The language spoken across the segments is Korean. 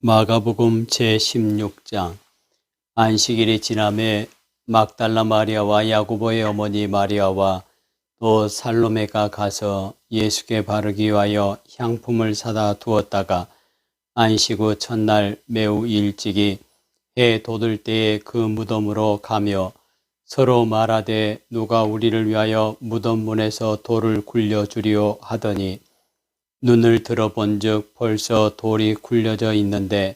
마가복음 제16장. 안식일이 지남에 막달라 마리아와 야고보의 어머니 마리아와 또 살로메가 가서 예수께 바르기 위하여 향품을 사다 두었다가 안식 후 첫날 매우 일찍이 해 돋을 때에 그 무덤으로 가며 서로 말하되 누가 우리를 위하여 무덤 문에서 돌을 굴려주리오 하더니 눈을 들어본즉 벌써 돌이 굴려져 있는데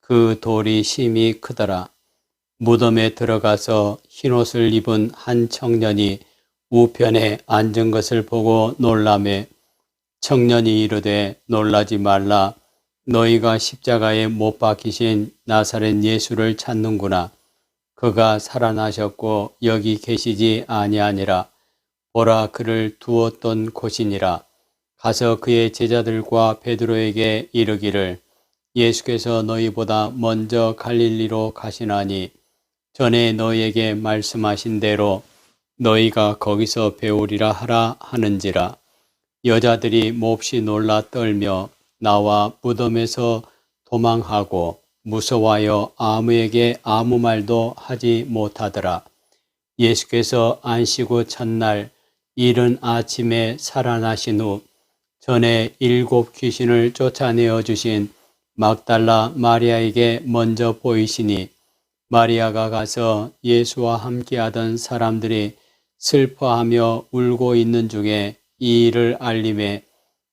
그 돌이 심히 크더라. 무덤에 들어가서 흰옷을 입은 한 청년이 우편에 앉은 것을 보고 놀라매 청년이 이르되 놀라지 말라. 너희가 십자가에 못 박히신 나사렛 예수를 찾는구나. 그가 살아나셨고 여기 계시지 아니하니라. 보라, 그를 두었던 곳이니라. 가서 그의 제자들과 베드로에게 이르기를 예수께서 너희보다 먼저 갈릴리로 가시나니 전에 너희에게 말씀하신 대로 너희가 거기서 배우리라 하라 하는지라. 여자들이 몹시 놀라 떨며 나와 무덤에서 도망하고 무서워하여 아무에게 아무 말도 하지 못하더라. 예수께서 안식 후 첫날 이른 아침에 살아나신 후 전에 7 귀신을 쫓아내어 주신 막달라 마리아에게 먼저 보이시니 마리아가 가서 예수와 함께하던 사람들이 슬퍼하며 울고 있는 중에 이 일을 알림해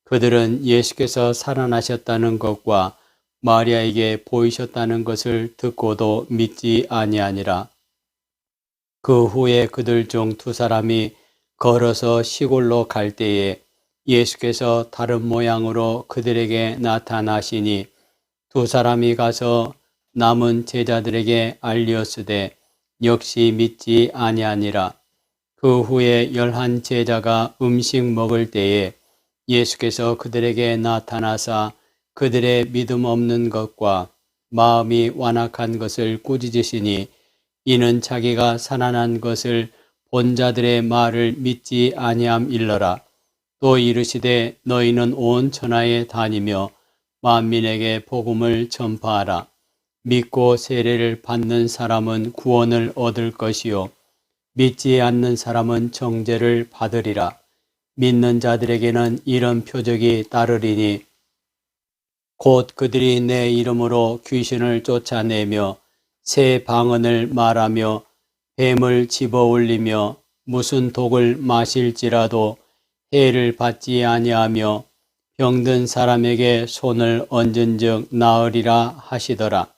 그들은 예수께서 살아나셨다는 것과 마리아에게 보이셨다는 것을 듣고도 믿지 아니하니라. 그 후에 그들 중 2 사람이 걸어서 시골로 갈 때에 예수께서 다른 모양으로 그들에게 나타나시니 2 사람이 가서 남은 제자들에게 알리었으되 역시 믿지 아니하니라. 그 후에 11 제자가 음식 먹을 때에 예수께서 그들에게 나타나사 그들의 믿음 없는 것과 마음이 완악한 것을 꾸짖으시니 이는 자기가 살아난 것을 본 자들의 말을 믿지 아니함일러라. 또 이르시되 너희는 온 천하에 다니며 만민에게 복음을 전파하라. 믿고 세례를 받는 사람은 구원을 얻을 것이요 믿지 않는 사람은 정죄를 받으리라. 믿는 자들에게는 이런 표적이 따르리니 곧 그들이 내 이름으로 귀신을 쫓아내며 새 방언을 말하며 뱀을 집어올리며 무슨 독을 마실지라도 해를 받지 아니하며 병든 사람에게 손을 얹은즉 나으리라 하시더라.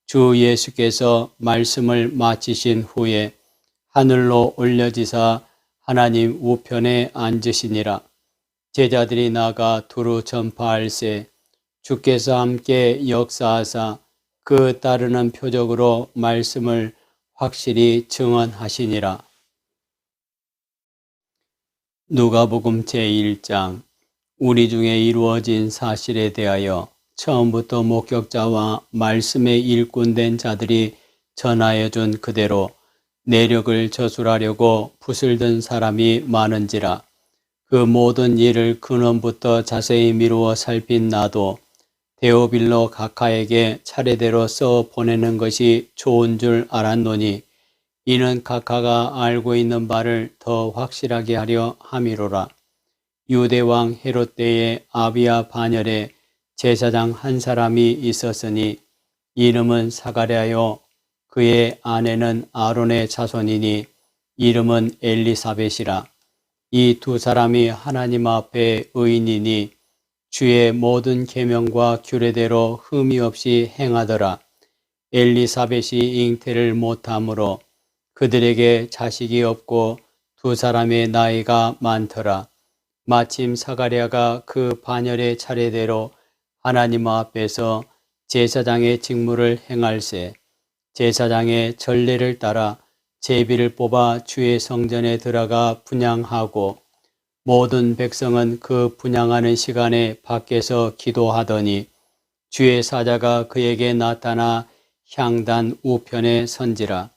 주 예수께서 말씀을 마치신 후에 하늘로 올려지사 하나님 우편에 앉으시니라. 제자들이 나가 두루 전파할세 주께서 함께 역사하사 그 따르는 표적으로 말씀을 확실히 증언하시니라. 누가복음 제1장. 우리 중에 이루어진 사실에 대하여 처음부터 목격자와 말씀의 일꾼된 자들이 전하여 준 그대로 내력을 저술하려고 붓을 든 사람이 많은지라. 그 모든 일을 근원부터 자세히 미루어 살핀 나도 데오빌로 각하에게 차례대로 써 보내는 것이 좋은 줄 알았노니 이는 각하가 알고 있는 바를 더 확실하게 하려 함이로라. 유대왕 헤롯 때에 아비야 반열에 제사장 한 사람이 있었으니 이름은 사가랴요 그의 아내는 아론의 자손이니 이름은 엘리사벳이라. 이 2 사람이 하나님 앞에 의인이니 주의 모든 계명과 규례대로 흠이 없이 행하더라. 엘리사벳이 잉태를 못하므로 그들에게 자식이 없고 2 사람의 나이가 많더라. 마침 사가랴가 그 반열의 차례대로 하나님 앞에서 제사장의 직무를 행할세 제사장의 전례를 따라 제비를 뽑아 주의 성전에 들어가 분향하고 모든 백성은 그 분향하는 시간에 밖에서 기도하더니 주의 사자가 그에게 나타나 향단 우편에 선지라.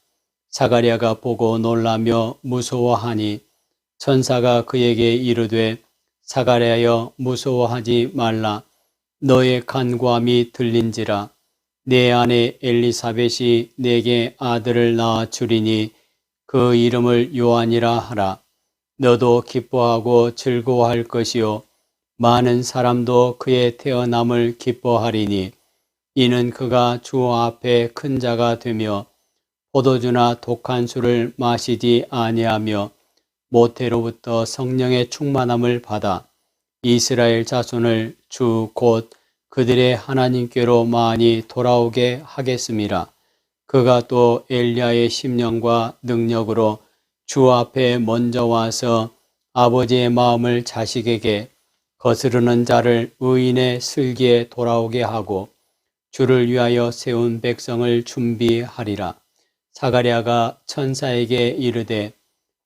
사가랴가 보고 놀라며 무서워하니 천사가 그에게 이르되 사가랴여 무서워하지 말라. 너의 간구함이 들린지라. 내 아내 엘리사벳이 내게 아들을 낳아 주리니 그 이름을 요한이라 하라. 너도 기뻐하고 즐거워할 것이요 많은 사람도 그의 태어남을 기뻐하리니 이는 그가 주 앞에 큰 자가 되며 포도주나 독한 술을 마시지 아니하며 모태로부터 성령의 충만함을 받아 이스라엘 자손을 주 곧 그들의 하나님께로 많이 돌아오게 하겠음이라. 그가 또 엘리야의 심령과 능력으로 주 앞에 먼저 와서 아버지의 마음을 자식에게 거스르는 자를 의인의 슬기에 돌아오게 하고 주를 위하여 세운 백성을 준비하리라. 사가랴가 천사에게 이르되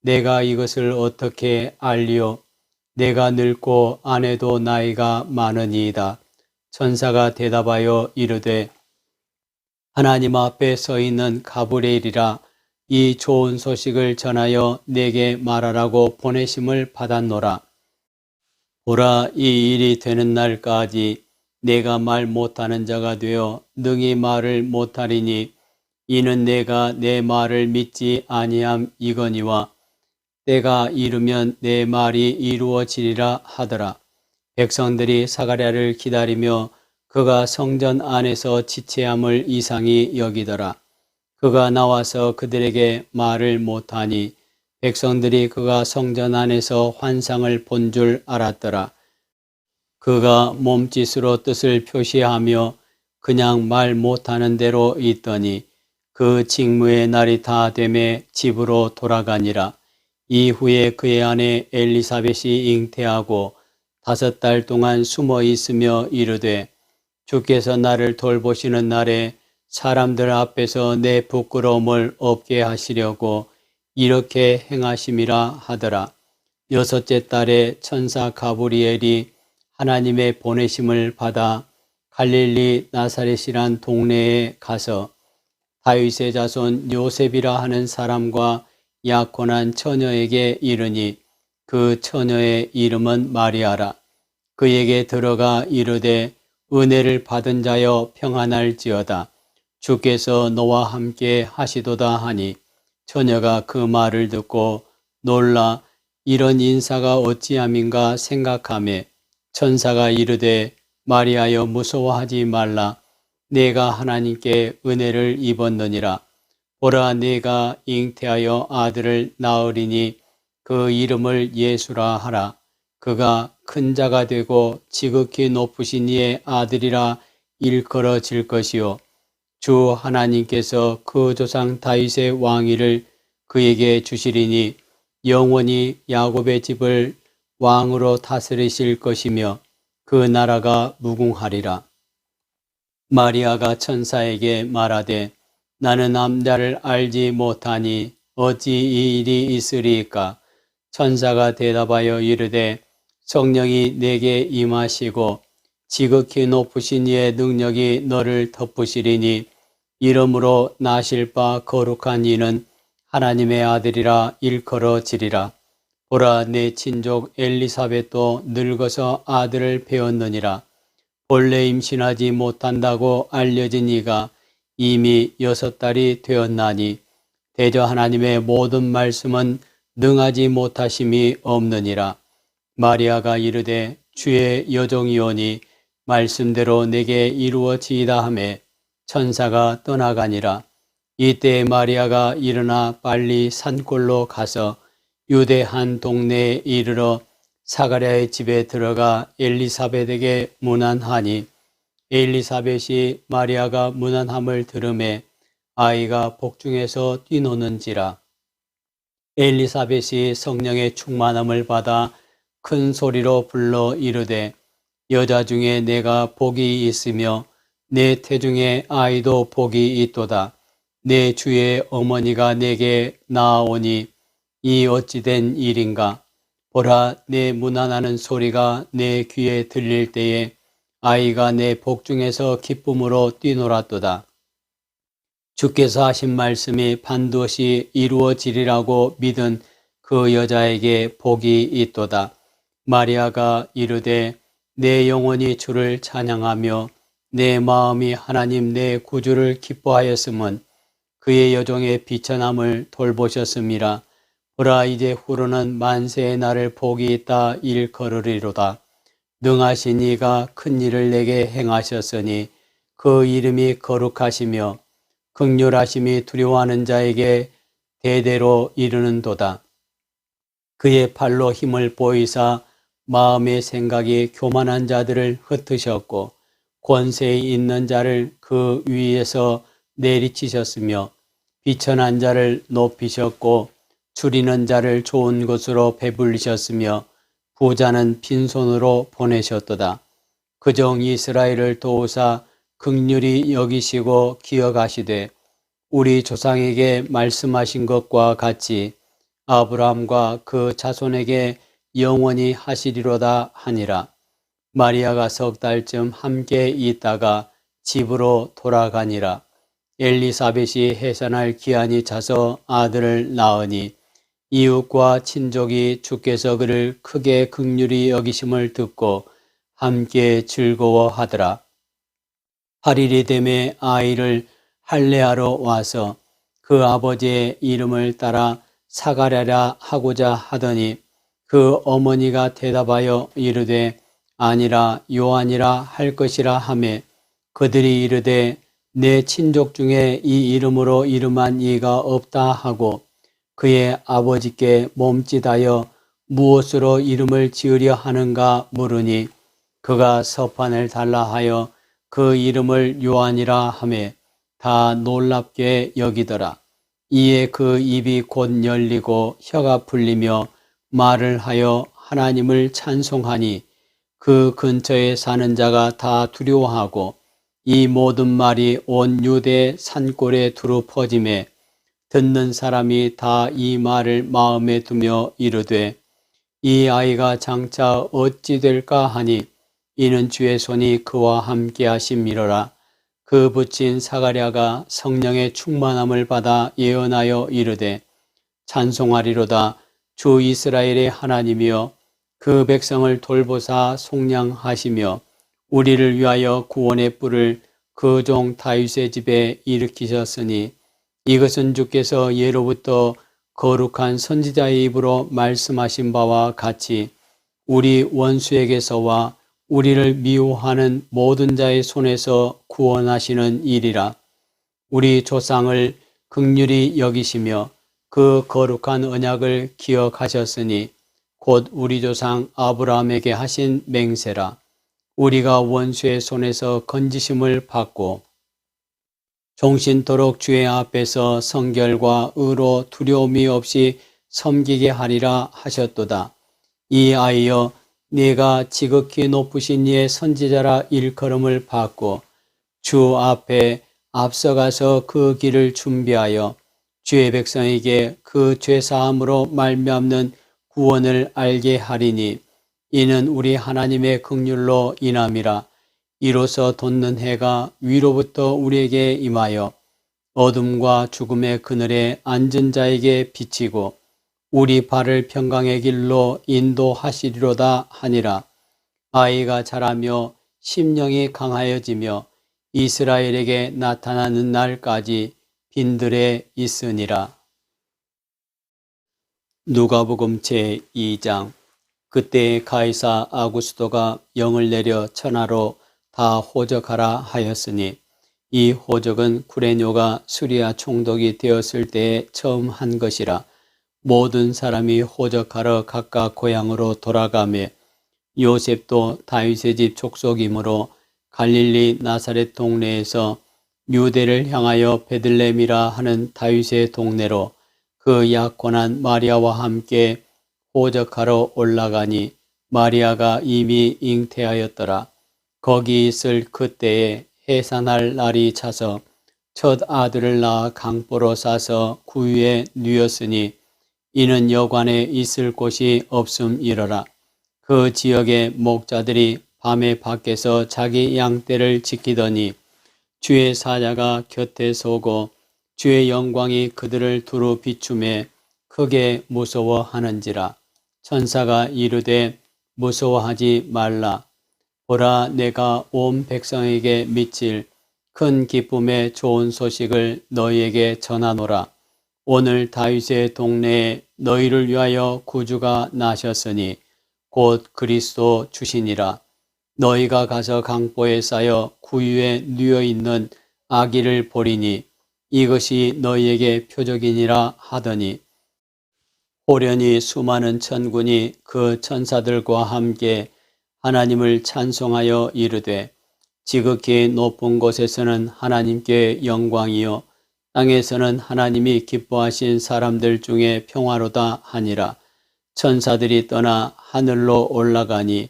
내가 이것을 어떻게 알리오? 내가 늙고 아내도 나이가 많으니이다. 천사가 대답하여 이르되 하나님 앞에 서 있는 가브리엘이라. 이 좋은 소식을 전하여 내게 말하라고 보내심을 받았노라. 보라, 이 일이 되는 날까지 내가 말 못하는 자가 되어 능히 말을 못하리니 이는 내가 내 말을 믿지 아니함 이거니와 때가 이르면 내 말이 이루어지리라 하더라. 백성들이 사가랴를 기다리며 그가 성전 안에서 지체함을 이상히 여기더라. 그가 나와서 그들에게 말을 못하니 백성들이 그가 성전 안에서 환상을 본 줄 알았더라. 그가 몸짓으로 뜻을 표시하며 그냥 말 못하는 대로 있더니 그 직무의 날이 다 되매 집으로 돌아가니라. 이후에 그의 아내 엘리사벳이 잉태하고 5달 동안 숨어 있으며 이르되 주께서 나를 돌보시는 날에 사람들 앞에서 내 부끄러움을 없게 하시려고 이렇게 행하심이라 하더라. 6째 달에 천사 가브리엘이 하나님의 보내심을 받아 갈릴리 나사렛이란 동네에 가서 다윗의 자손 요셉이라 하는 사람과 약혼한 처녀에게 이르니 그 처녀의 이름은 마리아라. 그에게 들어가 이르되 은혜를 받은 자여 평안할지어다. 주께서 너와 함께 하시도다 하니 처녀가 그 말을 듣고 놀라 이런 인사가 어찌함인가 생각하매 천사가 이르되 마리아여 무서워하지 말라. 내가 하나님께 은혜를 입었느니라. 보라, 내가 잉태하여 아들을 낳으리니 그 이름을 예수라 하라. 그가 큰 자가 되고 지극히 높으신 이의 아들이라 일컬어질 것이요 주 하나님께서 그 조상 다윗의 왕위를 그에게 주시리니 영원히 야곱의 집을 왕으로 다스리실 것이며 그 나라가 무궁하리라. 마리아가 천사에게 말하되 나는 남자를 알지 못하니 어찌 이 일이 있으리이까? 천사가 대답하여 이르되 성령이 내게 임하시고 지극히 높으신 이의 능력이 너를 덮으시리니 이러므로 나실 바 거룩한 이는 하나님의 아들이라 일컬어지리라. 보라, 내 친족 엘리사벳도 늙어서 아들을 배웠느니라. 본래 임신하지 못한다고 알려진 이가 이미 6달이 되었나니 대저 하나님의 모든 말씀은 능하지 못하심이 없느니라. 마리아가 이르되 주의 여종이오니 말씀대로 내게 이루어지이다 하매 천사가 떠나가니라. 이때 마리아가 일어나 빨리 산골로 가서 유대 한 동네에 이르러 사가랴의 집에 들어가 엘리사벳에게 문안하니 엘리사벳이 마리아가 문안함을 들으매 아이가 복중에서 뛰노는지라. 엘리사벳이 성령의 충만함을 받아 큰 소리로 불러 이르되 여자 중에 내가 복이 있으며 내 태중에 아이도 복이 있도다. 내 주의 어머니가 내게 나아오니 이 어찌된 일인가? 보라, 내 문안하는 소리가 내 귀에 들릴 때에 아이가 내 복중에서 기쁨으로 뛰놀았도다. 주께서 하신 말씀이 반드시 이루어지리라고 믿은 그 여자에게 복이 있도다. 마리아가 이르되 내 영혼이 주를 찬양하며 내 마음이 하나님 내 구주를 기뻐하였음은 그의 여종의 비천함을 돌보셨음이라. 보라, 이제 후로는 만세의 날을 복이 있다 일컬으리로다. 능하신 이가 큰 일을 내게 행하셨으니 그 이름이 거룩하시며 긍휼하심이 두려워하는 자에게 대대로 이르는도다. 그의 팔로 힘을 보이사 마음의 생각이 교만한 자들을 흩으셨고 권세에 있는 자를 그 위에서 내리치셨으며 비천한 자를 높이셨고 줄이는 자를 좋은 것으로 배불리셨으며 부자는 빈손으로 보내셨도다. 그종 이스라엘을 도우사 긍휼히 여기시고 기억하시되 우리 조상에게 말씀하신 것과 같이 아브라함과 그 자손에게 영원히 하시리로다 하니라. 마리아가 석 달쯤 함께 있다가 집으로 돌아가니라. 엘리사벳이 해산할 기한이 차서 아들을 낳으니 이웃과 친족이 주께서 그를 크게 긍휼히 여기심을 듣고 함께 즐거워하더라. 8일이 되매 아이를 할례하러 와서 그 아버지의 이름을 따라 사가랴라 하고자 하더니 그 어머니가 대답하여 이르되 아니라 요한이라 할 것이라 하매 그들이 이르되 내 친족 중에 이 이름으로 이름한 이가 없다 하고 그의 아버지께 몸짓하여 무엇으로 이름을 지으려 하는가 물으니 그가 서판을 달라 하여 그 이름을 요한이라 하매 다 놀랍게 여기더라. 이에 그 입이 곧 열리고 혀가 풀리며 말을 하여 하나님을 찬송하니 그 근처에 사는 자가 다 두려워하고 이 모든 말이 온 유대 산골에 두루 퍼짐에 듣는 사람이 다 이 말을 마음에 두며 이르되 이 아이가 장차 어찌 될까 하니 이는 주의 손이 그와 함께 하심이로라. 그 붙인 사가랴가 성령의 충만함을 받아 예언하여 이르되 찬송하리로다. 주 이스라엘의 하나님이여 그 백성을 돌보사 속량하시며 우리를 위하여 구원의 뿔을 그 종 다윗의 집에 일으키셨으니 이것은 주께서 예로부터 거룩한 선지자의 입으로 말씀하신 바와 같이 우리 원수에게서와 우리를 미워하는 모든 자의 손에서 구원하시는 일이라. 우리 조상을 긍휼히 여기시며 그 거룩한 언약을 기억하셨으니 곧 우리 조상 아브라함에게 하신 맹세라. 우리가 원수의 손에서 건지심을 받고 종신토록 주의 앞에서 성결과 의로 두려움이 없이 섬기게 하리라 하셨도다. 이 아이여 네가 지극히 높으신 이의 선지자라 일컬음을 받고 주 앞에 앞서가서 그 길을 준비하여 주의 백성에게 그 죄사함으로 말미암는 구원을 알게 하리니 이는 우리 하나님의 긍휼로 인함이라. 이로써 돋는 해가 위로부터 우리에게 임하여 어둠과 죽음의 그늘에 앉은 자에게 비치고 우리 발을 평강의 길로 인도하시리로다 하니라. 아이가 자라며 심령이 강하여지며 이스라엘에게 나타나는 날까지 빈들에 있으니라. 누가복음 제2장. 그때 가이사 아구스도가 영을 내려 천하로 다 호적하라 하였으니 이 호적은 구레뇨가 수리아 총독이 되었을 때에 처음 한 것이라. 모든 사람이 호적하러 각각 고향으로 돌아가매 요셉도 다윗의 집 족속이므로 갈릴리 나사렛 동네에서 유대를 향하여 베들레헴이라 하는 다윗의 동네로 그 약혼한 마리아와 함께 호적하러 올라가니 마리아가 이미 잉태하였더라. 거기 있을 그때에 해산할 날이 차서 첫 아들을 낳아 강보로 싸서 구유에 누였으니 이는 여관에 있을 곳이 없음이러라. 그 지역의 목자들이 밤에 밖에서 자기 양떼를 지키더니 주의 사자가 곁에 서고 주의 영광이 그들을 두루 비추매 크게 무서워하는지라. 천사가 이르되 무서워하지 말라. 보라, 내가 온 백성에게 미칠 큰 기쁨의 좋은 소식을 너희에게 전하노라. 오늘 다윗의 동네에 너희를 위하여 구주가 나셨으니 곧 그리스도 주시니라. 너희가 가서 강보에 쌓여 구유에 누워 있는 아기를 보리니 이것이 너희에게 표적이니라 하더니, 호련히 수많은 천군이 그 천사들과 함께 하나님을 찬송하여 이르되, 지극히 높은 곳에서는 하나님께 영광이요 땅에서는 하나님이 기뻐하신 사람들 중에 평화로다 하니라. 천사들이 떠나 하늘로 올라가니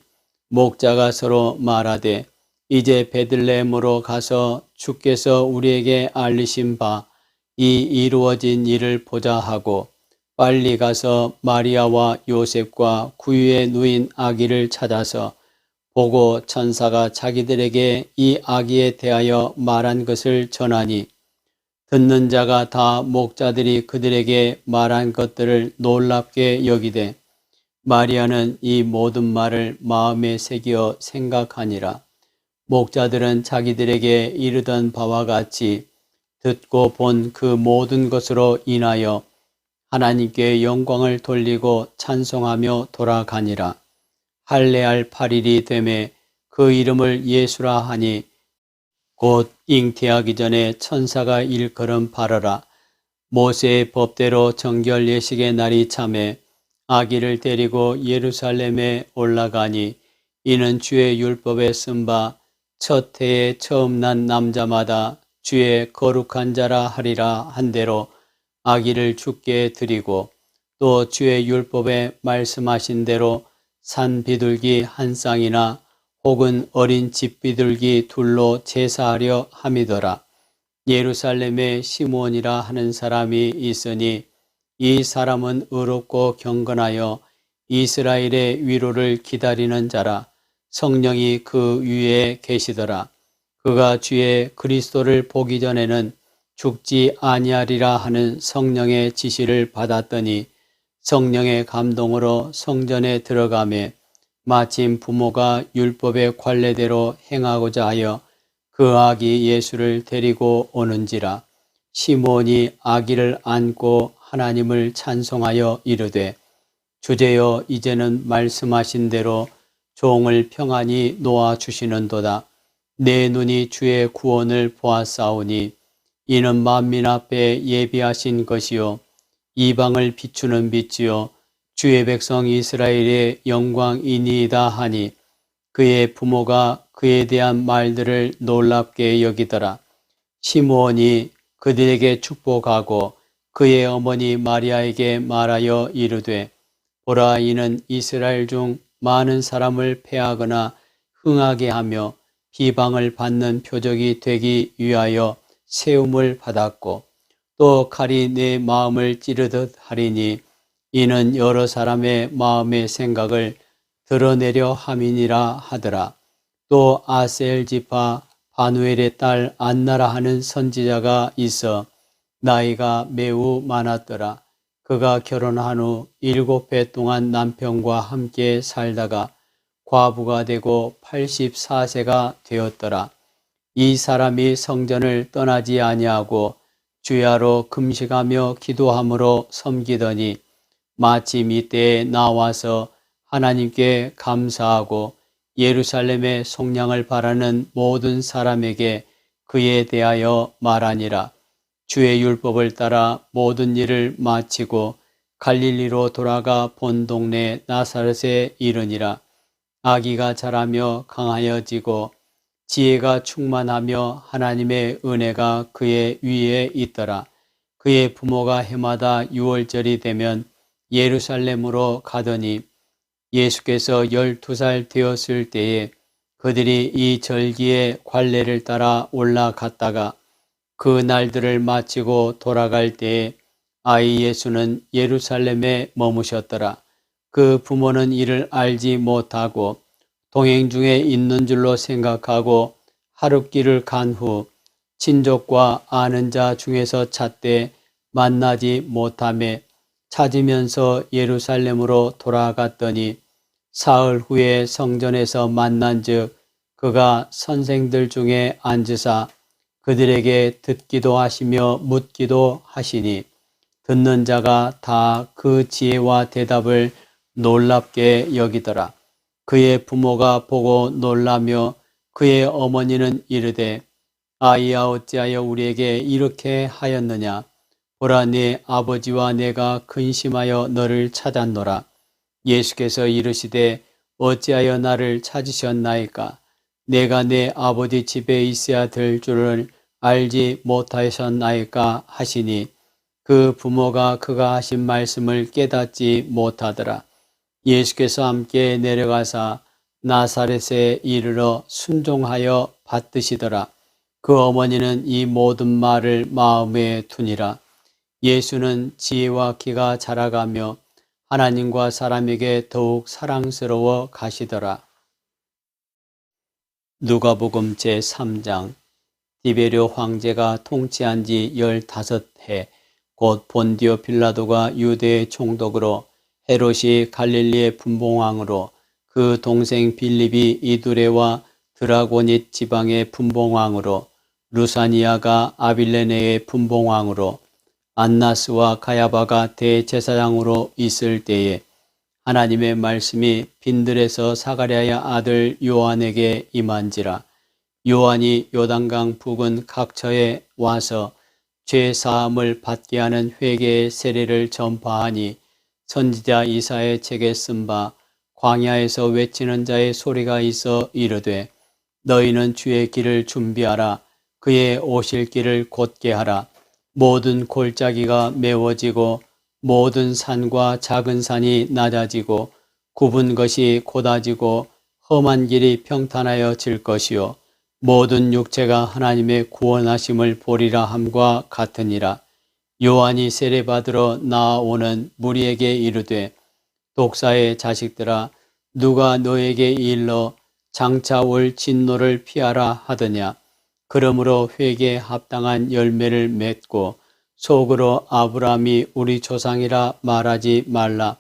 목자가 서로 말하되, 이제 베들레헴으로 가서 주께서 우리에게 알리신 바 이 이루어진 일을 보자 하고 빨리 가서 마리아와 요셉과 구유에 누인 아기를 찾아서 보고 천사가 자기들에게 이 아기에 대하여 말한 것을 전하니, 듣는 자가 다 목자들이 그들에게 말한 것들을 놀랍게 여기되 마리아는 이 모든 말을 마음에 새겨 생각하니라. 목자들은 자기들에게 이르던 바와 같이 듣고 본 그 모든 것으로 인하여 하나님께 영광을 돌리고 찬송하며 돌아가니라. 할례할 8일이 되매 그 이름을 예수라 하니 곧 잉태하기 전에 천사가 일컬음 바라라. 모세의 법대로 정결 예식의 날이 참에 아기를 데리고 예루살렘에 올라가니, 이는 주의 율법에 쓴 바 첫 해에 처음 난 남자마다 주의 거룩한 자라 하리라 한 대로 아기를 주께 드리고, 또 주의 율법에 말씀하신 대로 산 비둘기 한 쌍이나 혹은 어린 집 비둘기 둘로 제사하려 함이더라. 예루살렘에 시므온이라 하는 사람이 있으니 이 사람은 의롭고 경건하여 이스라엘의 위로를 기다리는 자라. 성령이 그 위에 계시더라. 그가 주의 그리스도를 보기 전에는 죽지 아니하리라 하는 성령의 지시를 받았더니 성령의 감동으로 성전에 들어가매 마침 부모가 율법의 관례대로 행하고자 하여 그 아기 예수를 데리고 오는지라. 시므온이 아기를 안고 하나님을 찬송하여 이르되, 주제여, 이제는 말씀하신 대로 종을 평안히 놓아 주시는도다. 내 눈이 주의 구원을 보았사오니 이는 만민 앞에 예비하신 것이요 이방을 비추는 빛이요 주의 백성 이스라엘의 영광이니이다 하니, 그의 부모가 그에 대한 말들을 놀랍게 여기더라. 시므온이 그들에게 축복하고 그의 어머니 마리아에게 말하여 이르되, 보라, 이는 이스라엘 중 많은 사람을 패하거나 흥하게 하며 비방을 받는 표적이 되기 위하여 세움을 받았고, 또 칼이 내 마음을 찌르듯 하리니 이는 여러 사람의 마음의 생각을 드러내려 함이니라 하더라. 또 아셀 지파 바누엘의 딸 안나라 하는 선지자가 있어 나이가 매우 많았더라. 그가 결혼한 후 7해 동안 남편과 함께 살다가 과부가 되고 84세가 되었더라. 이 사람이 성전을 떠나지 아니하고 주야로 금식하며 기도함으로 섬기더니 마침 이때에 나와서 하나님께 감사하고 예루살렘의 속량을 바라는 모든 사람에게 그에 대하여 말하니라. 주의 율법을 따라 모든 일을 마치고 갈릴리로 돌아가 본 동네 나사렛에 이르니라. 아기가 자라며 강하여지고 지혜가 충만하며 하나님의 은혜가 그의 위에 있더라. 그의 부모가 해마다 유월절이 되면 예루살렘으로 가더니 예수께서 12살 되었을 때에 그들이 이 절기의 관례를 따라 올라갔다가 그 날들을 마치고 돌아갈 때에 아이 예수는 예루살렘에 머무셨더라. 그 부모는 이를 알지 못하고 동행 중에 있는 줄로 생각하고 하룻길을 간 후 친족과 아는 자 중에서 찾되 만나지 못하매 찾으면서 예루살렘으로 돌아갔더니 사흘 후에 성전에서 만난즉 그가 선생들 중에 앉으사 그들에게 듣기도 하시며 묻기도 하시니 듣는 자가 다 그 지혜와 대답을 놀랍게 여기더라. 그의 부모가 보고 놀라며 그의 어머니는 이르되 아이야 어찌하여 우리에게 이렇게 하였느냐. 보라 네 아버지와 내가 근심하여 너를 찾았노라. 예수께서 이르시되 어찌하여 나를 찾으셨나이까. 내가 내 아버지 집에 있어야 될 줄을 알지 못하셨나이까 하시니 그 부모가 그가 하신 말씀을 깨닫지 못하더라. 예수께서 함께 내려가사 나사렛에 이르러 순종하여 받드시더라. 그 어머니는 이 모든 말을 마음에 두니라. 예수는 지혜와 키가 자라가며 하나님과 사람에게 더욱 사랑스러워 가시더라. 누가복음 제3장. 디베르 황제가 통치한 지 15해 곧 본디오 빌라도가 유대의 총독으로 헤롯이 갈릴리의 분봉왕으로 그 동생 빌립이 이두레와 드라고닛 지방의 분봉왕으로 루사니아가 아빌레네의 분봉왕으로 안나스와 가야바가 대제사장으로 있을 때에 하나님의 말씀이 빈들에서 사가랴의 아들 요한에게 임한지라. 요한이 요단강 부근 각처에 와서 죄 사함을 받게 하는 회개의 세례를 전파하니 선지자 이사의 책에 쓴 바 광야에서 외치는 자의 소리가 있어 이르되 너희는 주의 길을 준비하라. 그의 오실 길을 곧게 하라. 모든 골짜기가 메워지고 모든 산과 작은 산이 낮아지고 굽은 것이 곧아지고 험한 길이 평탄하여질 것이요 모든 육체가 하나님의 구원하심을 보리라 함과 같으니라. 요한이 세례받으러 나아오는 무리에게 이르되 독사의 자식들아 누가 너에게 일러 장차 올 진노를 피하라 하더냐. 그러므로 회개에 합당한 열매를 맺고 속으로 아브라함이 우리 조상이라 말하지 말라.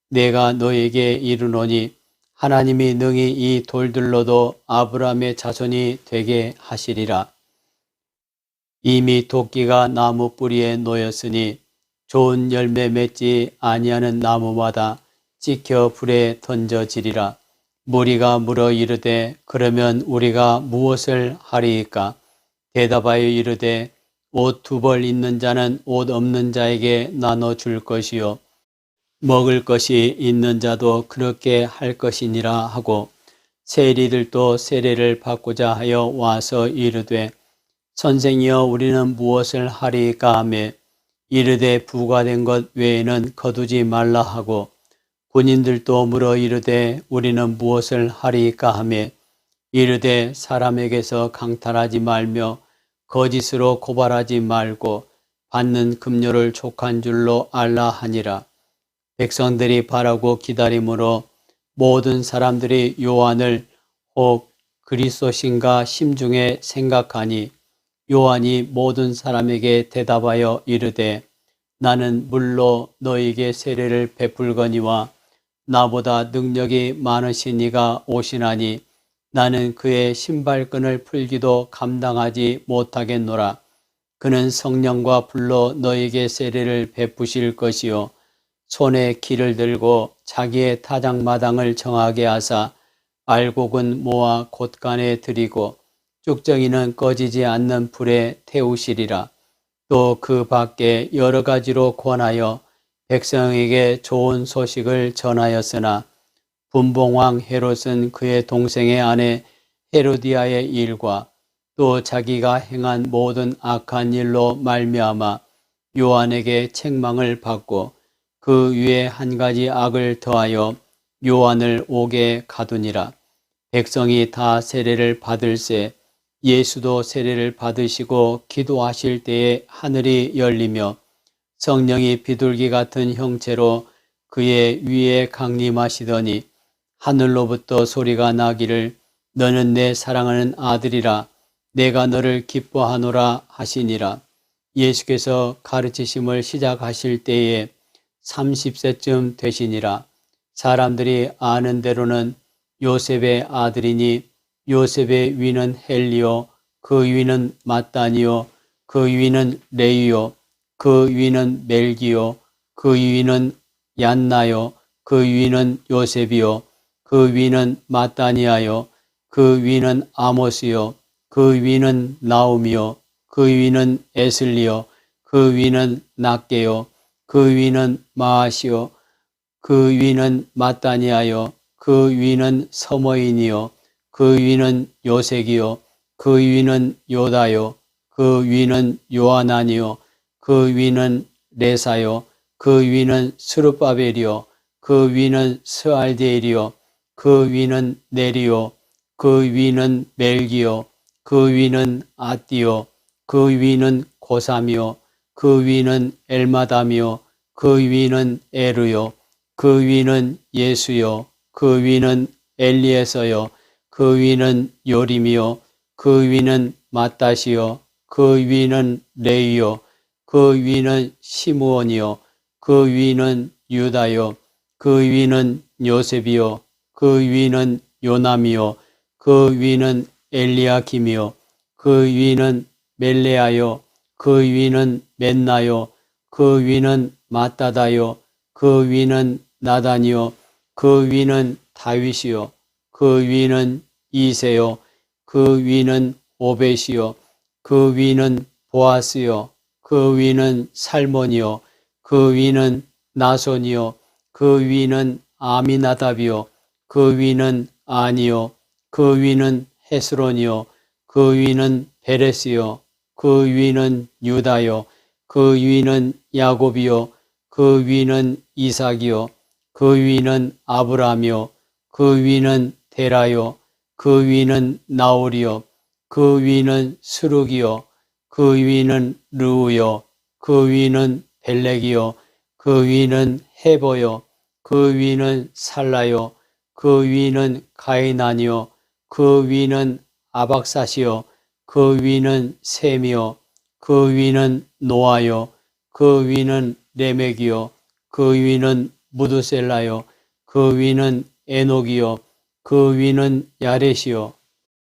내가 너에게 이르노니 하나님이 능히 이 돌들로도 아브라함의 자손이 되게 하시리라. 이미 도끼가 나무 뿌리에 놓였으니 좋은 열매 맺지 아니하는 나무마다 찍혀 불에 던져지리라. 무리가 물어 이르되 그러면 우리가 무엇을 하리이까? 대답하여 이르되 옷 2벌 있는 자는 옷 없는 자에게 나눠 줄 것이요 먹을 것이 있는 자도 그렇게 할 것이니라 하고 세리들도 세례를 받고자 하여 와서 이르되 선생이여 우리는 무엇을 하리이까 하며 이르되 부과된 것 외에는 거두지 말라 하고 군인들도 물어 이르되 우리는 무엇을 하리이까 하며 이르되 사람에게서 강탈하지 말며 거짓으로 고발하지 말고 받는 급료를 족한 줄로 알라 하니라. 백성들이 바라고 기다림으로 모든 사람들이 요한을 혹 그리스도신가 심중에 생각하니 요한이 모든 사람에게 대답하여 이르되 나는 물로 너에게 세례를 베풀거니와 나보다 능력이 많으신 이가 오시나니 나는 그의 신발끈을 풀기도 감당하지 못하겠노라. 그는 성령과 불로 너에게 세례를 베푸실 것이요 손에 키를 들고 자기의 타작마당을 정하게 하사 알곡은 모아 곳간에 들이고 쭉정이는 꺼지지 않는 불에 태우시리라. 또 그 밖에 여러 가지로 권하여 백성에게 좋은 소식을 전하였으나 분봉왕 헤롯은 그의 동생의 아내 헤로디아의 일과 또 자기가 행한 모든 악한 일로 말미암아 요한에게 책망을 받고 그 위에 한 가지 악을 더하여 요한을 옥에 가두니라. 백성이 다 세례를 받을새 예수도 세례를 받으시고 기도하실 때에 하늘이 열리며 성령이 비둘기 같은 형체로 그의 위에 강림하시더니 하늘로부터 소리가 나기를 너는 내 사랑하는 아들이라 내가 너를 기뻐하노라 하시니라. 예수께서 가르치심을 시작하실 때에 30세쯤 되시니라. 사람들이 아는 대로는 요셉의 아들이니 요셉의 위는 헬리요 그 위는 마따니요 그 위는 레위요 그 위는 멜기요 그 위는 얀나요 그 위는 요셉이요 그 위는 마따니아요 그 위는 아모스요 그 위는 나움이요 그 위는 에슬리요 그 위는 낫게요 그 위는 마아시요 그 위는 마따니아요 그 위는 서머인이요 그 위는 요색이요 그 위는 요다요 그 위는 요하나니요 그 위는 레사요 그 위는 스룹바벨이요 그 위는 스알디엘이요 그 위는 네리요 그 위는 멜기요 그 위는 아띠요 그 위는 고삼이요 그 위는 엘마담이요 그 위는 에르요 그 위는 예수요 그 위는 엘리에서요 그 위는 요림이요 그 위는 마따시요 그 위는 레위요 그 위는 시므온이요 그 위는 유다요 그 위는 요셉이요 그 위는 요남이요 그 위는 엘리야김이요 그 위는 멜레아요 그 위는 멘나요 그 위는 마따다요 그 위는 나단이요 그 위는 다윗이요 그 위는 이세요 그 위는 오벳이요 그 위는 보아스요 그 위는 살몬이요 그 위는 나손이요 그 위는 아미나답이요 그 위는 아니요 그 위는 헤스론이요 그 위는 베레스요 그 위는 유다요 그 위는 야곱이요 그 위는 이삭이요 그 위는 아브라함이요 그 위는 데라요 그 위는 나홀이요 그 위는 스룹이요 그 위는 르우요 그 위는 벨렉이요 그 위는 헤보요 그 위는 살라요 그 위는 가이난이요 그 위는 아박사시요 그 위는 셈이요 그 위는 노아요 그 위는 레멕이요 그 위는 무드셀라요 그 위는 에녹이요 그 위는 야렛이요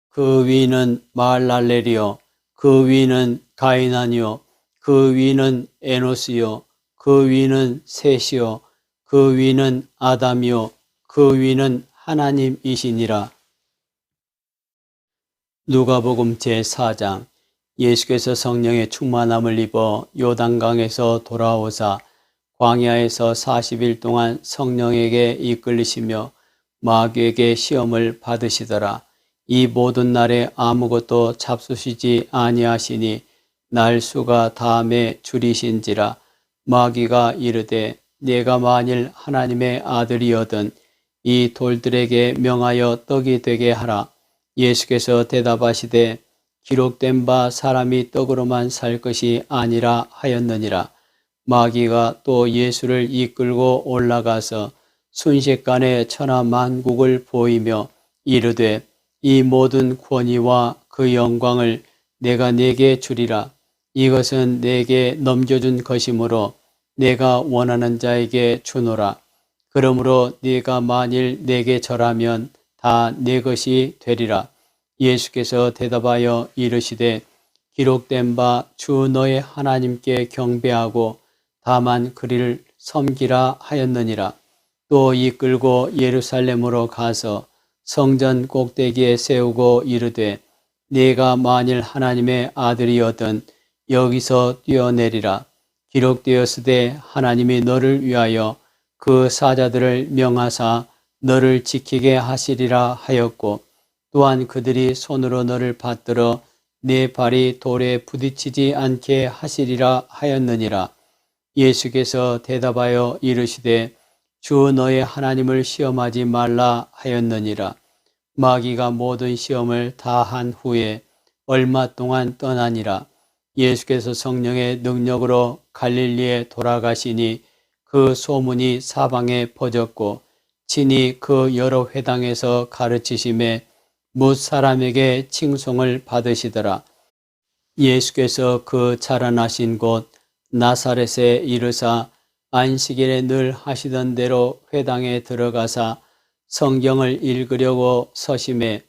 그 위는 마할랄렐이요 그 위는 가이난이요 그 위는 에노스요 그 위는 셋이요 그 위는 아담이요 그 위는 하나님이시니라. 누가복음 제4장. 예수께서 성령의 충만함을 입어 요단강에서 돌아오사 광야에서 40일 동안 성령에게 이끌리시며 마귀에게 시험을 받으시더라. 이 모든 날에 아무것도 잡수시지 아니하시니 날 수가 다함에 줄이신지라. 마귀가 이르되 내가 만일 하나님의 아들이거든 이 돌들에게 명하여 떡이 되게 하라. 예수께서 대답하시되 기록된 바 사람이 떡으로만 살 것이 아니라 하였느니라. 마귀가 또 예수를 이끌고 올라가서 순식간에 천하 만국을 보이며 이르되 이 모든 권위와 그 영광을 내가 네게 주리라. 이것은 내게 넘겨준 것이므로 내가 원하는 자에게 주노라. 그러므로 네가 만일 내게 절하면 다 내 것이 되리라. 예수께서 대답하여 이르시되 기록된 바 주 너의 하나님께 경배하고 다만 그를 섬기라 하였느니라. 또 이끌고 예루살렘으로 가서 성전 꼭대기에 세우고 이르되 네가 만일 하나님의 아들이거든 여기서 뛰어내리라. 기록되었으되 하나님이 너를 위하여 그 사자들을 명하사 너를 지키게 하시리라 하였고 또한 그들이 손으로 너를 받들어 네 발이 돌에 부딪히지 않게 하시리라 하였느니라. 예수께서 대답하여 이르시되 주 너의 하나님을 시험하지 말라 하였느니라. 마귀가 모든 시험을 다 한 후에 얼마 동안 떠나니라. 예수께서 성령의 능력으로 갈릴리에 돌아가시니 그 소문이 사방에 퍼졌고 친히 그 여러 회당에서 가르치심에 뭇 사람에게 칭송을 받으시더라. 예수께서 그 자라나신 곳 나사렛에 이르사 안식일에 늘 하시던 대로 회당에 들어가사 성경을 읽으려고 서심해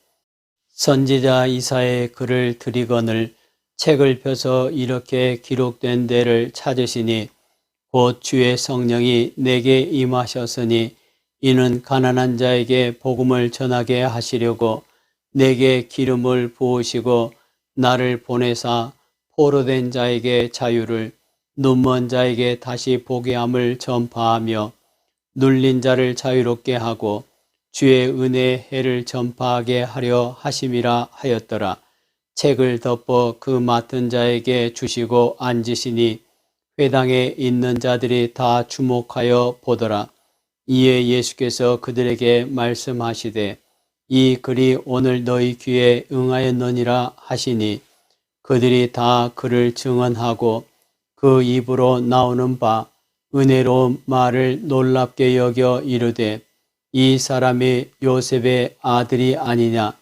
선지자 이사야의 글을 들이거늘 책을 펴서 이렇게 기록된 데를 찾으시니 곧 주의 성령이 내게 임하셨으니 이는 가난한 자에게 복음을 전하게 하시려고 내게 기름을 부으시고 나를 보내사 포로된 자에게 자유를, 눈먼 자에게 다시 보게 함을 전파하며 눌린 자를 자유롭게 하고 주의 은혜의 해를 전파하게 하려 하심이라 하였더라. 책을 덮어 그 맡은 자에게 주시고 앉으시니 회당에 있는 자들이 다 주목하여 보더라. 이에 예수께서 그들에게 말씀하시되 이 글이 오늘 너희 귀에 응하였느니라 하시니 그들이 다 그를 증언하고 그 입으로 나오는 바 은혜로운 말을 놀랍게 여겨 이르되 이 사람이 요셉의 아들이 아니냐.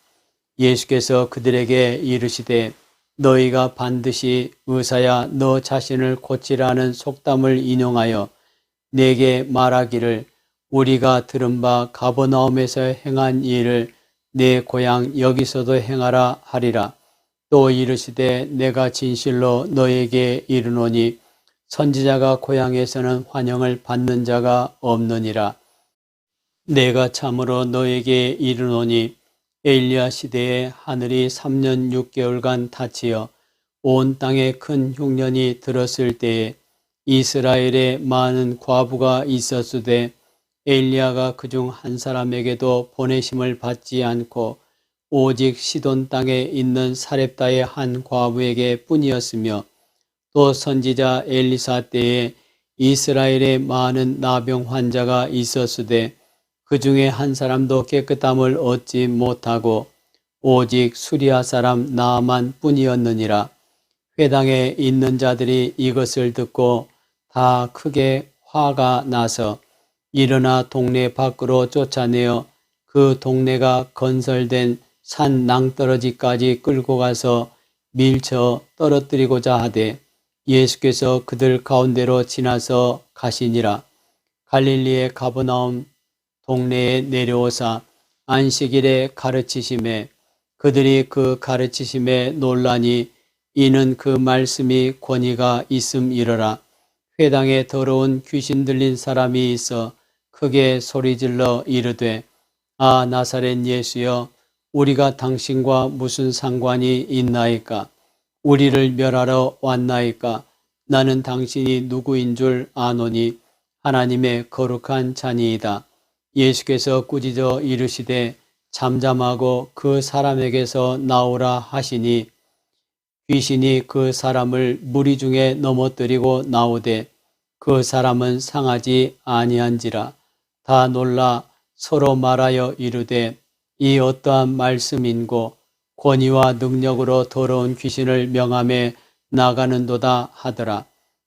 예수께서 그들에게 이르시되 너희가 반드시 의사야 너 자신을 고치라는 속담을 인용하여 내게 말하기를 우리가 들은 바 가버나움에서 행한 일을 내 고향 여기서도 행하라 하리라. 또 이르시되 내가 진실로 너에게 이르노니 선지자가 고향에서는 환영을 받는 자가 없느니라. 내가 참으로 너에게 이르노니 엘리야 시대에 하늘이 3년 6개월간 닫히어 온 땅에 큰 흉년이 들었을 때에 이스라엘에 많은 과부가 있었으되 엘리야가 그중 한 사람에게도 보내심을 받지 않고 오직 시돈 땅에 있는 사렙다의 한 과부에게 뿐이었으며 또 선지자 엘리사 때에 이스라엘에 많은 나병 환자가 있었으되 그 중에 한 사람도 깨끗함을 얻지 못하고 오직 수리아 사람 나아만 뿐이었느니라. 회당에 있는 자들이 이것을 듣고 다 크게 화가 나서 일어나 동네 밖으로 쫓아내어 그 동네가 건설된 산 낭떠러지까지 끌고 가서 밀쳐 떨어뜨리고자 하되 예수께서 그들 가운데로 지나서 가시니라. 갈릴리의 가버나움 동네에 내려오사 안식일에 가르치심에 그들이 그 가르치심에 놀라니 이는 그 말씀이 권위가 있음이러라. 회당에 더러운 귀신 들린 사람이 있어 크게 소리질러 이르되 아 나사렛 예수여 우리가 당신과 무슨 상관이 있나이까. 우리를 멸하러 왔나이까. 나는 당신이 누구인 줄 아노니 하나님의 거룩한 자니이다. 예수께서 꾸짖어 이르시되 잠잠하고 그 사람에게서 나오라 하시니 귀신이 그 사람을 무리 중에 넘어뜨리고 나오되 그 사람은 상하지 아니한지라. 다 놀라 서로 말하여 이르되 이 어떠한 말씀인고 권위와 능력으로 더러운 귀신을 명함에 나가는도다 하더라.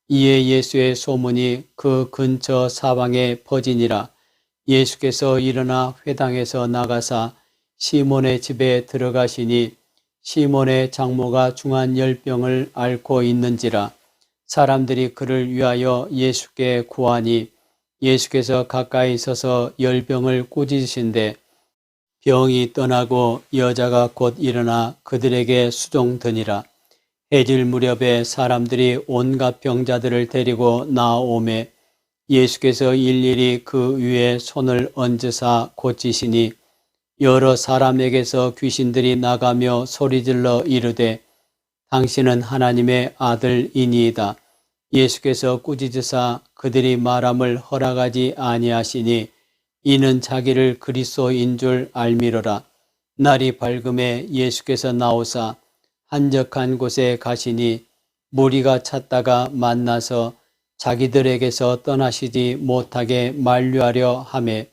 이에 예수의 소문이 그 근처 사방에 퍼지니라. 예수께서 일어나 회당에서 나가사 시몬의 집에 들어가시니 시몬의 장모가 중한 열병을 앓고 있는지라. 사람들이 그를 위하여 예수께 구하니 예수께서 가까이 서서 열병을 꾸짖으신데 병이 떠나고 여자가 곧 일어나 그들에게 수종드니라. 해질 무렵에 사람들이 온갖 병자들을 데리고 나오매 예수께서 일일이 그 위에 손을 얹으사 고치시니 여러 사람에게서 귀신들이 나가며 소리질러 이르되 당신은 하나님의 아들이니이다. 예수께서 꾸짖으사 그들이 말함을 허락하지 아니하시니 이는 자기를 그리스도인 줄 알미러라. 날이 밝음에 예수께서 나오사 한적한 곳에 가시니 무리가 찾다가 만나서 자기들에게서 떠나시지 못하게 만류하려 하매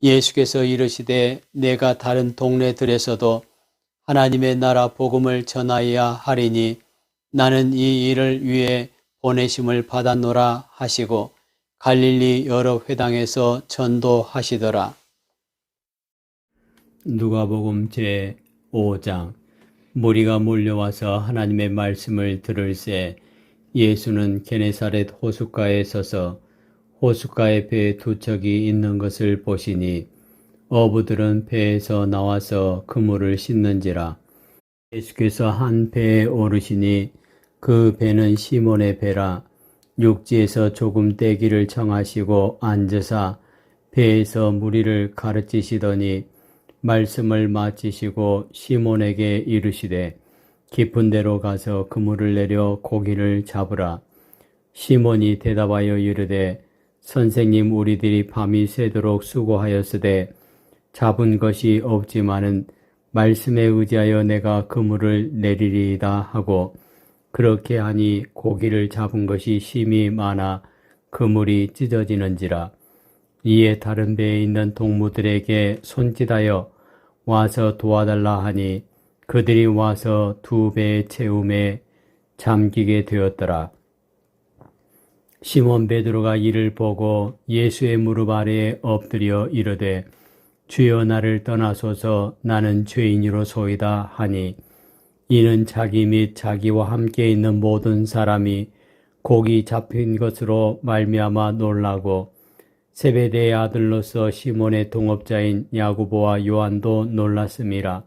예수께서 이르시되 내가 다른 동네들에서도 하나님의 나라 복음을 전하여야 하리니 나는 이 일을 위해 보내심을 받았노라 하시고 갈릴리 여러 회당에서 전도하시더라. 누가복음 제5장. 무리가 몰려와서 하나님의 말씀을 들을새 예수는 게네사렛 호숫가에 서서 호숫가에 배 두 척이 있는 것을 보시니 어부들은 배에서 나와서 그물을 씻는지라. 예수께서 한 배에 오르시니 그 배는 시몬의 배라. 육지에서 조금 떼기를 청하시고 앉으사 배에서 무리를 가르치시더니 말씀을 마치시고 시몬에게 이르시되 깊은 데로 가서 그물을 내려 고기를 잡으라. 시몬이 대답하여 이르되 선생님, 우리들이 밤이 새도록 수고하였으되 잡은 것이 없지만은 말씀에 의지하여 내가 그물을 내리리이다 하고, 그렇게 하니 고기를 잡은 것이 심히 많아 그물이 찢어지는지라. 이에 다른 배에 있는 동무들에게 손짓하여 와서 도와달라 하니 그들이 와서 두 배의 채움에 잠기게 되었더라. 시몬 베드로가 이를 보고 예수의 무릎 아래에 엎드려 이르되 주여, 나를 떠나소서, 나는 죄인이로소이다 하니, 이는 자기 및 자기와 함께 있는 모든 사람이 고기 잡힌 것으로 말미암아 놀라고 세베대의 아들로서 시몬의 동업자인 야고보와 요한도 놀랐음이라.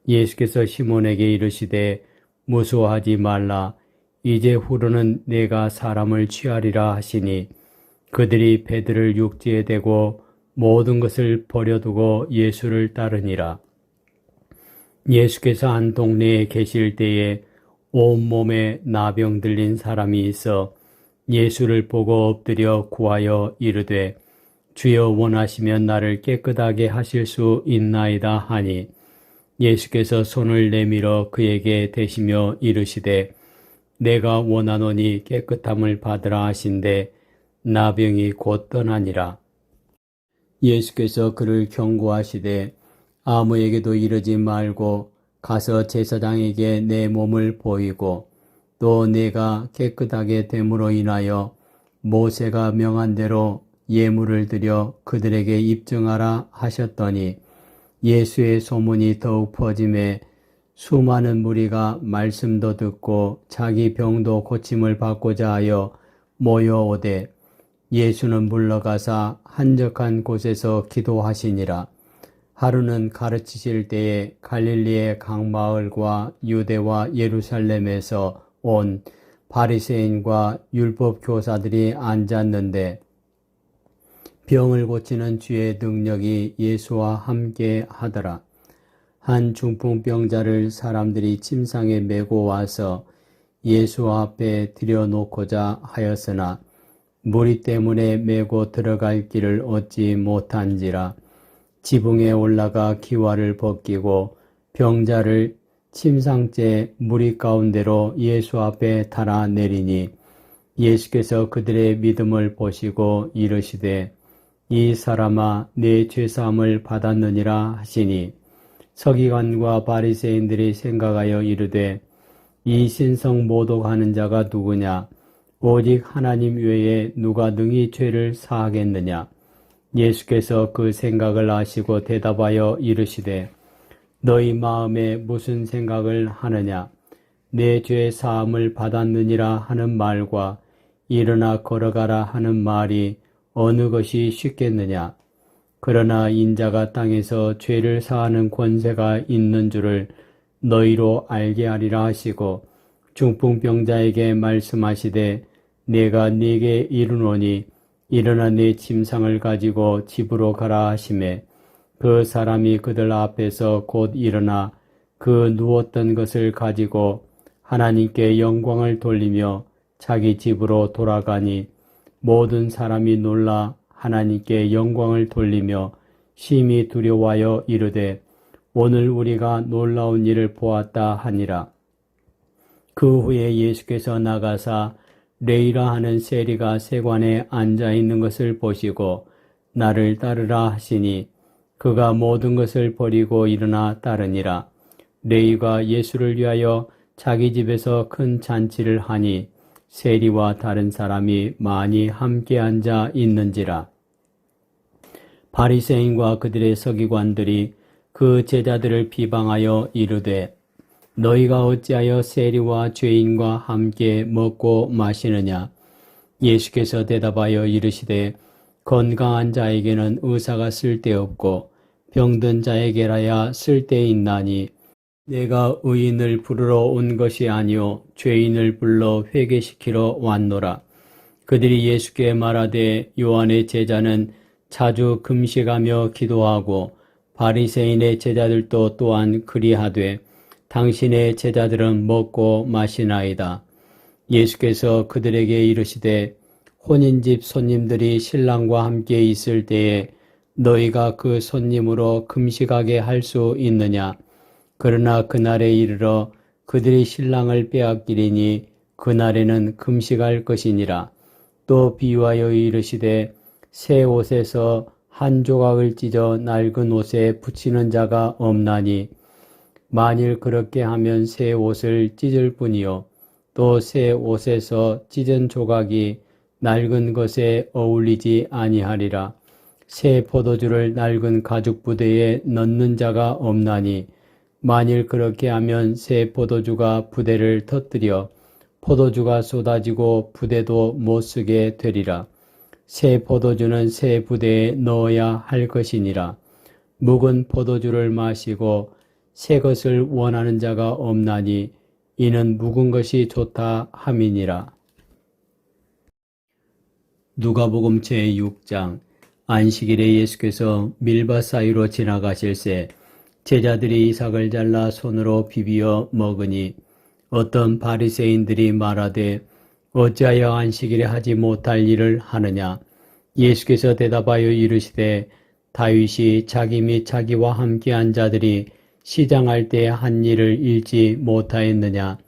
예수께서 시몬에게 이르시되 무수하지 말라. 이제 후로는 내가 사람을 취하리라 하시니, 그들이 배들을 육지에 대고 모든 것을 버려두고 예수를 따르니라. 예수께서 한 동네에 계실 때에 온몸에 나병 들린 사람이 있어 예수를 보고 엎드려 구하여 이르되 주여, 원하시면 나를 깨끗하게 하실 수 있나이다 하니, 예수께서 손을 내밀어 그에게 대시며 이르시되 내가 원하노니 깨끗함을 받으라 하신대 나병이 곧 떠나니라. 예수께서 그를 경고하시되 아무에게도 이르지 말고 가서 제사장에게 내 몸을 보이고 또 내가 깨끗하게 됨으로 인하여 모세가 명한 대로 예물을 드려 그들에게 입증하라 하셨더니, 예수의 소문이 더욱 퍼짐에 수많은 무리가 말씀도 듣고 자기 병도 고침을 받고자 하여 모여오되, 예수는 물러가사 한적한 곳에서 기도하시니라. 하루는 가르치실 때에 갈릴리의 각 마을과 유대와 예루살렘에서 온 바리새인과 율법 교사들이 앉았는데, 병을 고치는 주의 능력이 예수와 함께 하더라. 한 중풍병자를 사람들이 침상에 메고 와서 예수 앞에 들여놓고자 하였으나 무리 때문에 메고 들어갈 길을 얻지 못한지라. 지붕에 올라가 기와를 벗기고 병자를 침상째 무리 가운데로 예수 앞에 달아내리니, 예수께서 그들의 믿음을 보시고 이르시되 이 사람아, 내 죄사함을 받았느니라 하시니, 서기관과 바리새인들이 생각하여 이르되 이 신성 모독하는 자가 누구냐? 오직 하나님 외에 누가 능히 죄를 사하겠느냐? 예수께서 그 생각을 아시고 대답하여 이르시되 너희 마음에 무슨 생각을 하느냐? 내 죄 사함을 받았느니라 하는 말과 일어나 걸어가라 하는 말이 어느 것이 쉽겠느냐? 그러나 인자가 땅에서 죄를 사하는 권세가 있는 줄을 너희로 알게 하리라 하시고, 중풍병자에게 말씀하시되 내가 네게 이르노니 일어나 네 침상을 가지고 집으로 가라 하시매, 그 사람이 그들 앞에서 곧 일어나 그 누웠던 것을 가지고 하나님께 영광을 돌리며 자기 집으로 돌아가니, 모든 사람이 놀라 하나님께 영광을 돌리며 심히 두려워하여 이르되 오늘 우리가 놀라운 일을 보았다 하니라. 그 후에 예수께서 나가사 레이라 하는 세리가 세관에 앉아 있는 것을 보시고 나를 따르라 하시니, 그가 모든 것을 버리고 일어나 따르니라. 레이가 예수를 위하여 자기 집에서 큰 잔치를 하니 세리와 다른 사람이 많이 함께 앉아 있는지라. 바리새인과 그들의 서기관들이 그 제자들을 비방하여 이르되 너희가 어찌하여 세리와 죄인과 함께 먹고 마시느냐? 예수께서 대답하여 이르시되 건강한 자에게는 의사가 쓸데없고 병든 자에게라야 쓸데있나니 내가 의인을 부르러 온 것이 아니요 죄인을 불러 회개시키러 왔노라. 그들이 예수께 말하되 요한의 제자는 자주 금식하며 기도하고 바리새인의 제자들도 또한 그리하되 당신의 제자들은 먹고 마시나이다. 예수께서 그들에게 이르시되 혼인집 손님들이 신랑과 함께 있을 때에 너희가 그 손님으로 금식하게 할 수 있느냐? 그러나 그날에 이르러 그들이 신랑을 빼앗기리니 그날에는 금식할 것이니라. 또 비유하여 이르시되 새 옷에서 한 조각을 찢어 낡은 옷에 붙이는 자가 없나니 만일 그렇게 하면 새 옷을 찢을 뿐이요 또 새 옷에서 찢은 조각이 낡은 것에 어울리지 아니하리라. 새 포도주를 낡은 가죽 부대에 넣는 자가 없나니 만일 그렇게 하면 새 포도주가 부대를 터뜨려 포도주가 쏟아지고 부대도 못쓰게 되리라. 새 포도주는 새 부대에 넣어야 할 것이니라. 묵은 포도주를 마시고 새 것을 원하는 자가 없나니 이는 묵은 것이 좋다 함이니라. 누가복음 제6장. 안식일에 예수께서 밀밭 사이로 지나가실새 제자들이 이삭을 잘라 손으로 비비어 먹으니 어떤 바리새인들이 말하되 어찌하여 안식일에 하지 못할 일을 하느냐. 예수께서 대답하여 이르시되 다윗이 자기 및 자기와 함께한 자들이 시장할 때 한 일을 잃지 못하였느냐.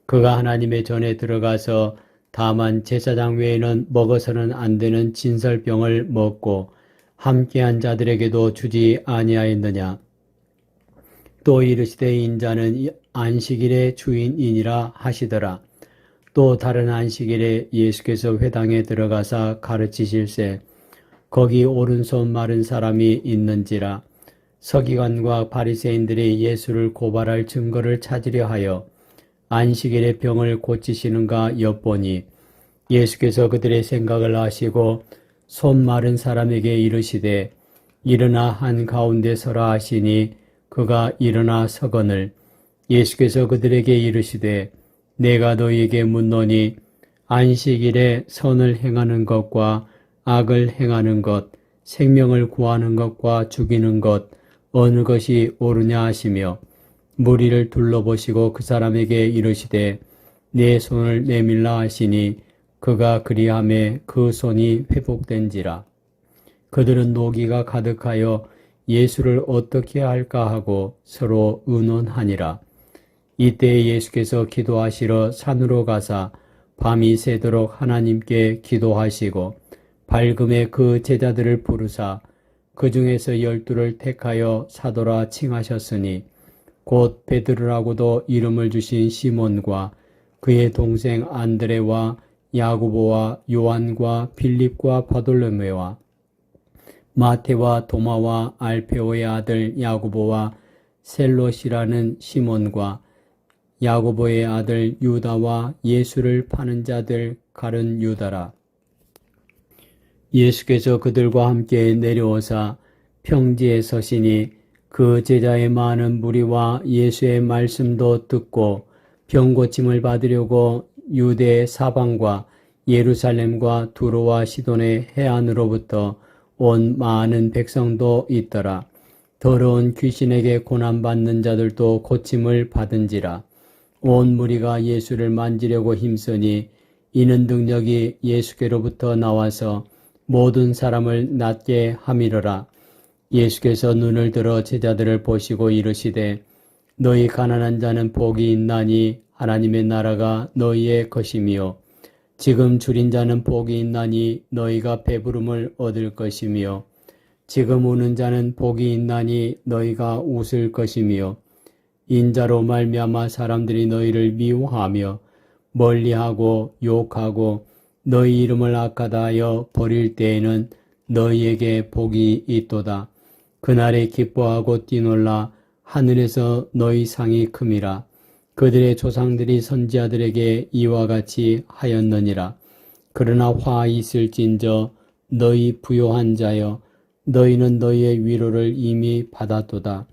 그가 하나님의 전에 들어가서 다만 제사장 외에는 먹어서는 안 되는 진설병을 먹고 함께한 자들에게도 주지 아니하였느냐. 또 이르시되 인자는 안식일의 주인이니라 하시더라. 또 다른 안식일에 예수께서 회당에 들어가사 가르치실새 거기 오른손 마른 사람이 있는지라. 서기관과 바리새인들이 예수를 고발할 증거를 찾으려 하여 안식일에 병을 고치시는가 엿보니 예수께서 그들의 생각을 아시고 손 마른 사람에게 이르시되 일어나 한가운데 서라 하시니 그가 일어나 서거늘 예수께서 그들에게 이르시되 내가 너희에게 묻노니 안식일에 선을 행하는 것과 악을 행하는 것, 생명을 구하는 것과 죽이는 것 어느 것이 옳으냐 하시며 무리를 둘러보시고 그 사람에게 이르시되 내 손을 내밀라 하시니 그가 그리하매 그 손이 회복된지라. 그들은 노기가 가득하여 예수를 어떻게 할까 하고 서로 의논하니라. 이때 예수께서 기도하시러 산으로 가사 밤이 새도록 하나님께 기도하시고 밝음에 그 제자들을 부르사 그 중에서 12를 택하여 사도라 칭하셨으니 곧 베드로라고도 이름을 주신 시몬과 그의 동생 안드레와 야고보와 요한과 빌립과 바돌로메와 마테와 도마와 알페오의 아들 야고보와 셀롯이라는 시몬과 야고보의 아들 유다와 예수를 파는 자들 가른 유다라. 예수께서 그들과 함께 내려오사 평지에 서시니 그 제자의 많은 무리와 예수의 말씀도 듣고 병 고침을 받으려고 유대 사방과 예루살렘과 두로와 시돈의 해안으로부터 온 많은 백성도 있더라. 더러운 귀신에게 고난받는 자들도 고침을 받은지라. 온 무리가 예수를 만지려고 힘쓰니 이는 능력이 예수께로부터 나와서 모든 사람을 낫게 함이로라. 예수께서 눈을 들어 제자들을 보시고 이르시되 너희 가난한 자는 복이 있나니 하나님의 나라가 너희의 것이며 지금 줄인 자는 복이 있나니 너희가 배부름을 얻을 것이며 지금 우는 자는 복이 있나니 너희가 웃을 것이며 인자로 말미암아 사람들이 너희를 미워하며 멀리하고 욕하고 너희 이름을 악하다 하여 버릴 때에는 너희에게 복이 있도다. 그날에 기뻐하고 뛰놀라 하늘에서 너희 상이 큼이라. 그들의 조상들이 선지자들에게 이와 같이 하였느니라. 그러나 화 있을진저 너희 부요한 자여 너희는 너희의 위로를 이미 받았도다.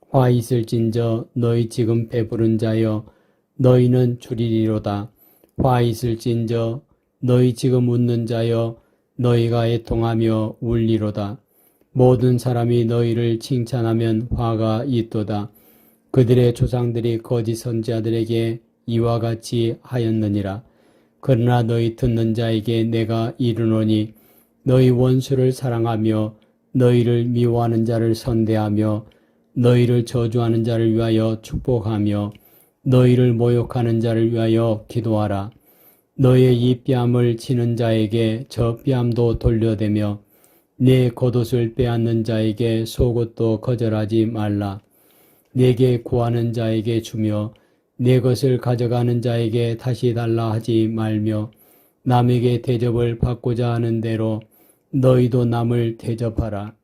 화 있을진저 너희 지금 배부른 자여 너희는 줄이리로다. 화 있을진저 너희 지금 웃는 자여 너희가 애통하며 울리로다. 모든 사람이 너희를 칭찬하면 화가 있도다. 그들의 조상들이 거짓 선지자들에게 이와 같이 하였느니라. 그러나 너희 듣는 자에게 내가 이르노니 너희 원수를 사랑하며 너희를 미워하는 자를 선대하며 너희를 저주하는 자를 위하여 축복하며 너희를 모욕하는 자를 위하여 기도하라. 너희의 이 뺨을 치는 자에게 저 뺨도 돌려대며 내 겉옷을 빼앗는 자에게 속옷도 거절하지 말라. 내게 구하는 자에게 주며 내 것을 가져가는 자에게 다시 달라 하지 말며 남에게 대접을 받고자 하는 대로 너희도 남을 대접하라.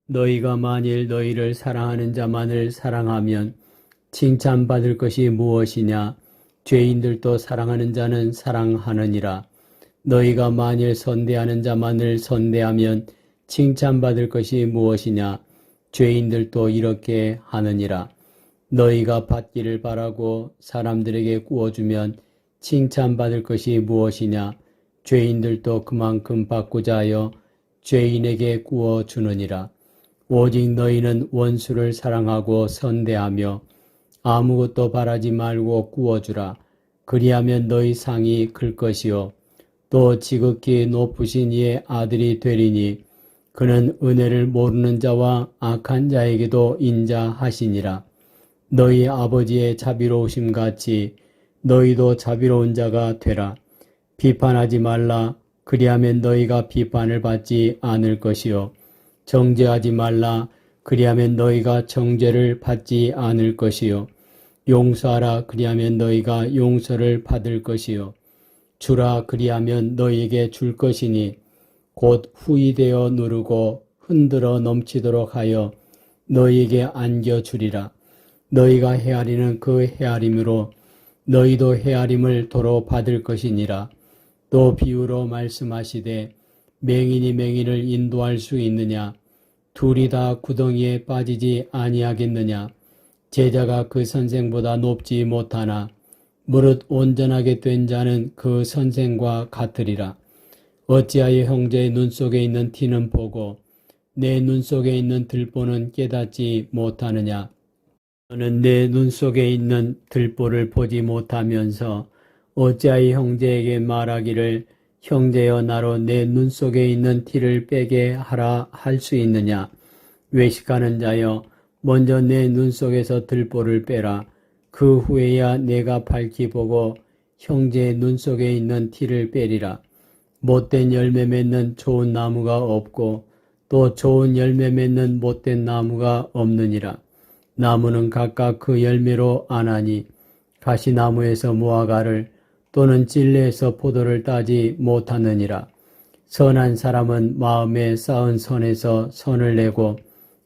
너희가 만일 너희를 사랑하는 자만을 사랑하면 칭찬받을 것이 무엇이냐? 죄인들도 사랑하는 자는 사랑하느니라. 너희가 만일 선대하는 자만을 선대하면 칭찬받을 것이 무엇이냐? 죄인들도 이렇게 하느니라. 너희가 받기를 바라고 사람들에게 구워주면 칭찬받을 것이 무엇이냐? 죄인들도 그만큼 받고자 하여 죄인에게 구워주느니라. 오직 너희는 원수를 사랑하고 선대하며 아무것도 바라지 말고 구워주라. 그리하면 너희 상이 클 것이요 또 지극히 높으신 이의 아들이 되리니 그는 은혜를 모르는 자와 악한 자에게도 인자하시니라. 너희 아버지의 자비로우심 같이 너희도 자비로운 자가 되라. 비판하지 말라. 그리하면 너희가 비판을 받지 않을 것이요 정죄하지 말라. 그리하면 너희가 정죄를 받지 않을 것이요 용서하라. 그리하면 너희가 용서를 받을 것이요 주라. 그리하면 너희에게 줄 것이니 곧 후이되어 누르고 흔들어 넘치도록 하여 너희에게 안겨주리라. 너희가 헤아리는 그 헤아림으로 너희도 헤아림을 도로 받을 것이니라. 또 비유로 말씀하시되 맹인이 맹인을 인도할 수 있느냐? 둘이 다 구덩이에 빠지지 아니하겠느냐? 제자가 그 선생보다 높지 못하나 무릇 온전하게 된 자는 그 선생과 같으리라. 어찌하여 형제의 눈 속에 있는 티는 보고 내 눈 속에 있는 들보는 깨닫지 못하느냐? 너는 내 눈 속에 있는 들보를 보지 못하면서 어찌하여 형제에게 말하기를 형제여 나로 내 눈 속에 있는 티를 빼게 하라 할 수 있느냐? 외식하는 자여 먼저 내 눈 속에서 들보를 빼라. 그 후에야 내가 밝히 보고 형제의 눈 속에 있는 티를 빼리라. 못된 열매 맺는 좋은 나무가 없고 또 좋은 열매 맺는 못된 나무가 없느니라. 나무는 각각 그 열매로 아나니 가시나무에서 무화과를 또는 찔레에서 포도를 따지 못하느니라. 선한 사람은 마음에 쌓은 선에서 선을 내고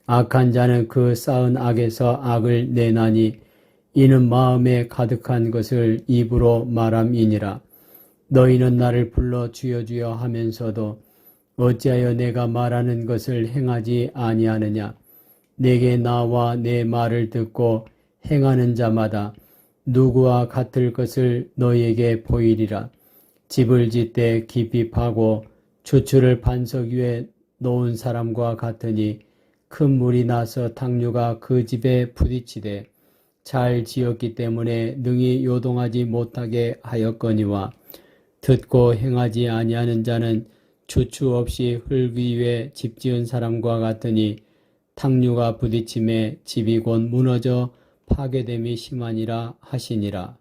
악한 자는 그 쌓은 악에서 악을 내나니 이는 마음에 가득한 것을 입으로 말함이니라. 너희는 나를 불러 주여 주여 하면서도 어찌하여 내가 말하는 것을 행하지 아니하느냐? 내게 나와 내 말을 듣고 행하는 자마다 누구와 같을 것을 너희에게 보이리라. 집을 짓되 깊이 파고 주추를 반석 위에 놓은 사람과 같으니 큰 물이 나서 탕류가 그 집에 부딪히되 잘 지었기 때문에 능히 요동하지 못하게 하였거니와 듣고 행하지 아니하는 자는 주추 없이 흙 위에 집 지은 사람과 같으니 탕류가 부딪힘에 집이 곧 무너져 파괴됨이 심하니라 하시니라.